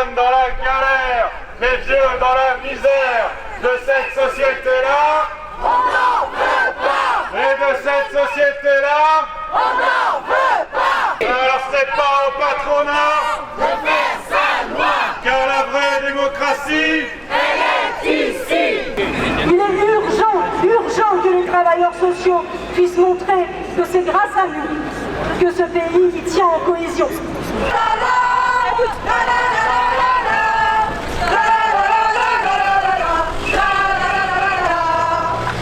femmes dans la galère, les vieux dans la misère. De cette société-là, on n'en veut pas. Et de cette société-là, on n'en veut pas. Alors c'est pas au patronat de faire sa loi, car la vraie démocratie, elle est ici. Il est urgent que les travailleurs sociaux puissent montrer que c'est grâce à nous que ce pays y tient en cohésion.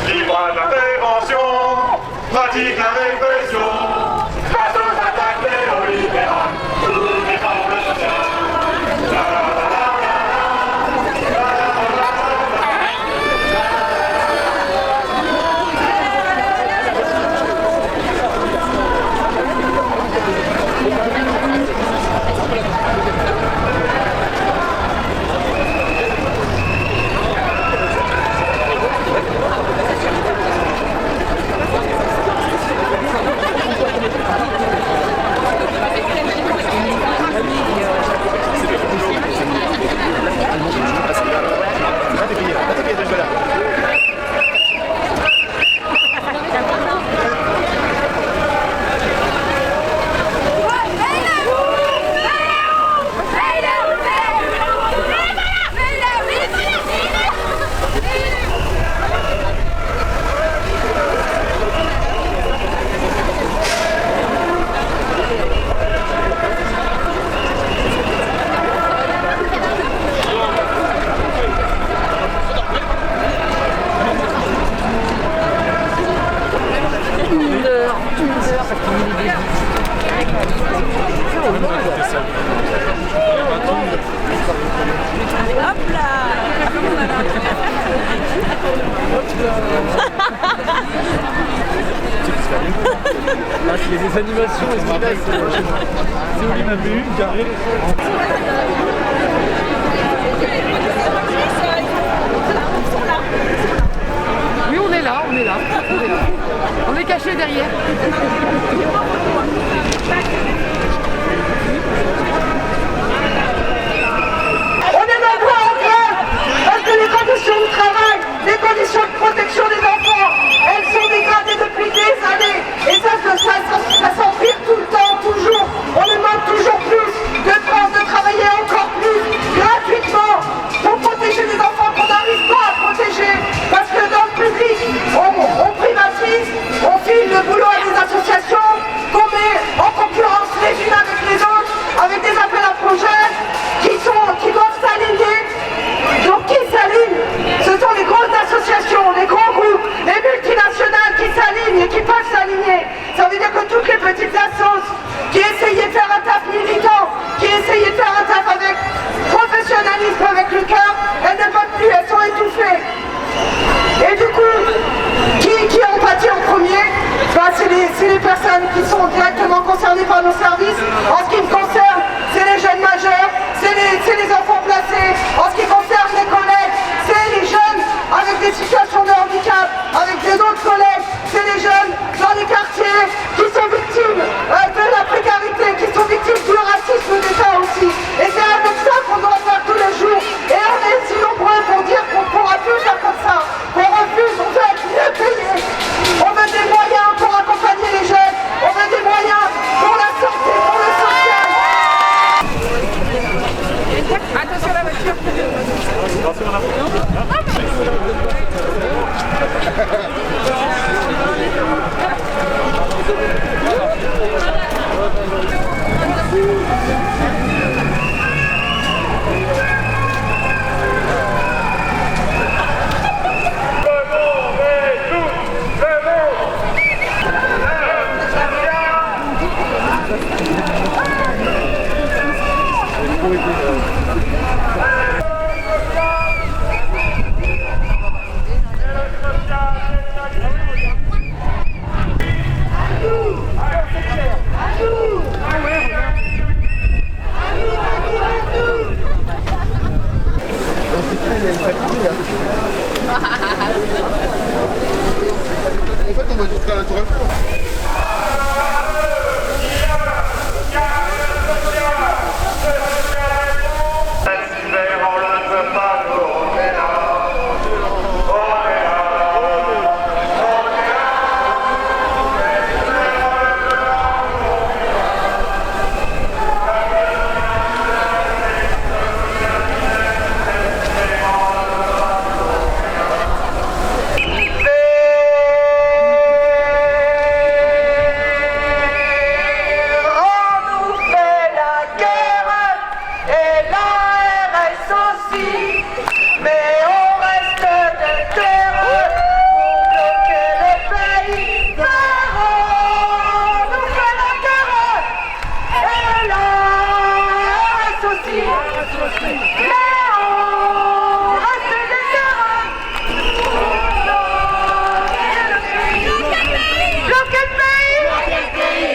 libre d'intervention, pratique la répression, face aux attaques néolibérales, tout défend le social. Il y a des animations et c'est où il m'avait eu carré. Oui, on est là. On est caché derrière. On est nombreux en grève parce que les conditions de travail, les conditions de protection des enfants, elles sont dégradées depuis des années. Et ça s'empire tout le temps, toujours. On demande toujours plus de force de travailler encore plus gratuitement pour protéger les enfants qu'on n'arrive pas à protéger. Parce que dans le public, on privatise, on file le boulot à des associations, qu'on met en concurrence les unes avec les autres, avec des appels à projets qui doivent s'aligner. Donc qui s'alignent? Ce sont les grosses associations, les grands groupes, les multinationales qui s'alignent et qui peuvent s'aligner. Ça veut dire que toutes les petites assos qui essayaient de faire un taf militant, qui essayaient de faire un taf avec professionnalisme, avec le cœur, elles ne peuvent plus, elles sont étouffées. Et du coup, qui en pâtit en premier? C'est les personnes qui sont directement concernées par nos services. En ce qui me concerne, c'est les jeunes majeurs, c'est les enfants placés. En ce qui concerne les collègues, c'est les jeunes avec des situations de handicap, avec d'autres collègues, c'est les jeunes dans les quartiers qui sont victimes de la précarité, qui sont victimes du racisme d'État aussi. Et c'est avec ça qu'on doit faire tous les jours. Et on est si nombreux pour dire qu'on ne pourra plus faire comme ça, qu'on refuse, on veut être mieux payé. On veut des moyens pour accompagner les jeunes, on veut des moyens pour la santé, pour le social. Attention à la voiture.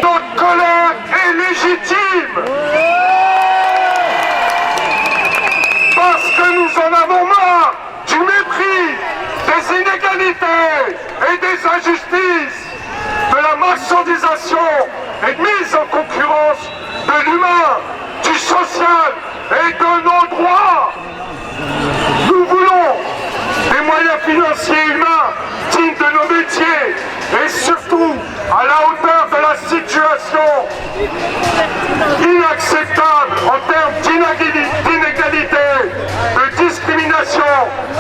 Notre colère est légitime parce que nous en avons marre du mépris, des inégalités et des injustices, de la marchandisation et de mise en concurrence de l'humain, du social et de nos droits. Nous voulons des moyens financiers et humains dignes de nos métiers et surtout à la hauteur de la situation inacceptable en termes d'inégalité, de discrimination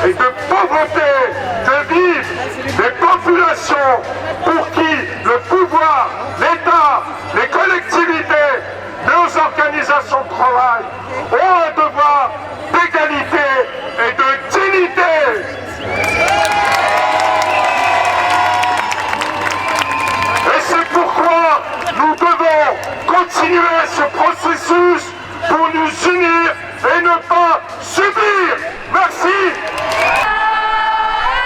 et de pauvreté que vivent les populations pour qui le pouvoir, l'État, les collectivités, nos organisations de travail ont un devoir d'égalité et de dignité. Et c'est pourquoi nous devons continuer ce processus pour nous unir et ne pas subir. Merci.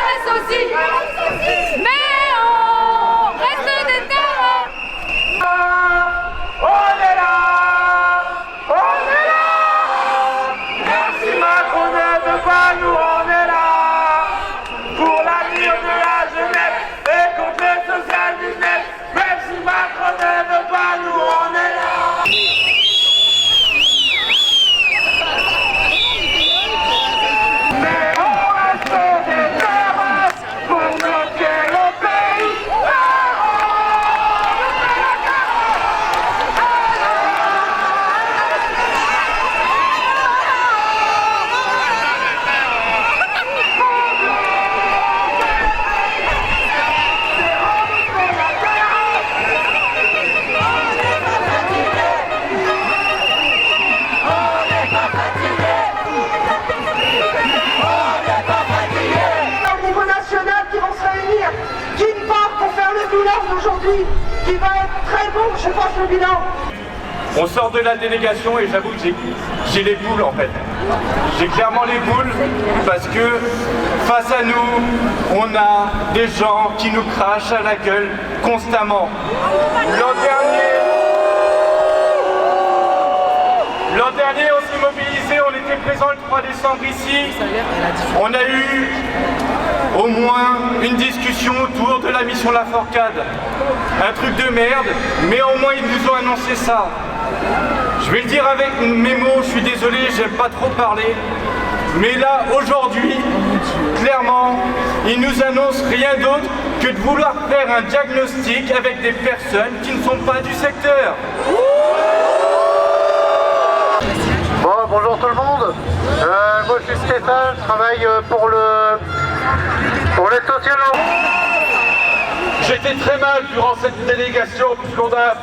Reste aussi, mais on reste des terres. On est là, on est là. Merci Macron de pas nous, on est là. Pour l'avenir de la jeunesse et contre le social business. Merci Macron de pas nous, on est là. Mais on reste des terres pour bloquer le pays. Au niveau national qui vont se réunir, d'une part pour faire le bilan d'aujourd'hui, qui va être très bon, je pense, le bilan. On sort de la délégation et j'avoue que j'ai les boules en fait. J'ai clairement les boules parce que face à nous, on a des gens qui nous crachent à la gueule constamment. L'an dernier, on s'est mobilisé, on était présent le 3 décembre ici. On a eu au moins une discussion autour de la mission Laforcade. Un truc de merde, mais au moins ils nous ont annoncé ça. Je vais le dire avec mes mots, je suis désolé, j'aime pas trop parler. Mais là, aujourd'hui, clairement, ils nous annoncent rien d'autre que de vouloir faire un diagnostic avec des personnes qui ne sont pas du secteur. Bon, bonjour tout le monde. Moi je suis Stéphane, je travaille pour les social. J'étais très mal durant cette délégation puisqu'on a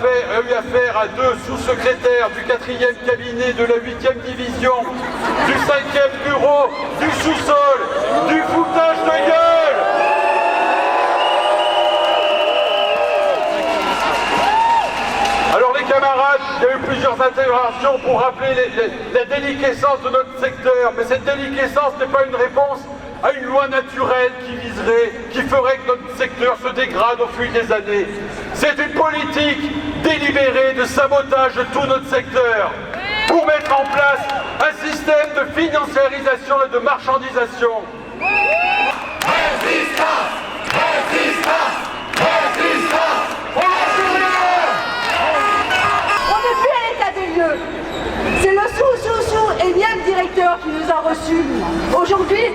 eu affaire à deux sous-secrétaires du 4e cabinet de la 8e division, du 5e bureau, du sous-sol, du foutage de gueule. Alors les camarades, il y a eu plusieurs interventions pour rappeler la déliquescence de notre secteur, mais cette déliquescence n'est pas une réponse à une loi naturelle qui ferait que notre secteur se dégrade au fil des années. C'est une politique délibérée de sabotage de tout notre secteur pour mettre en place un système de financiarisation et de marchandisation. Résistance, résistance, résistance. On n'est plus à l'état des lieux. C'est le énième directeur qui nous a reçus. Aujourd'hui,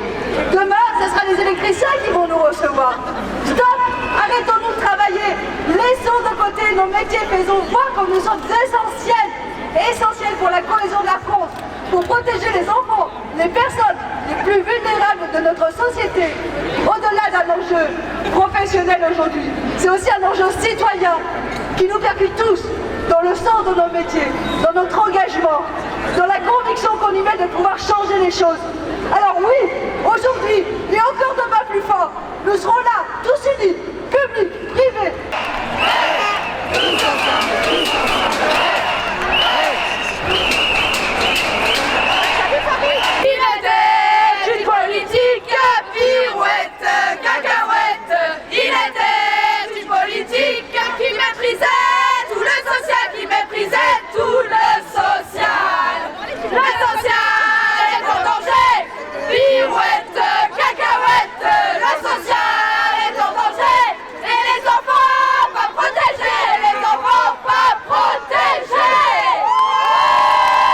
demain, ce sera les électriciens qui vont nous recevoir. Stop! Arrêtons-nous de travailler. Laissons de côté nos métiers, faisons voir comme nous sommes essentiels pour la cohésion de la France, pour protéger les enfants, les personnes les plus vulnérables de notre société. Au-delà d'un enjeu professionnel aujourd'hui, c'est aussi un enjeu citoyen qui nous percute tous dans le sens de nos métiers, dans notre engagement, dans la conviction qu'on y met de pouvoir changer les choses. Alors oui, aujourd'hui,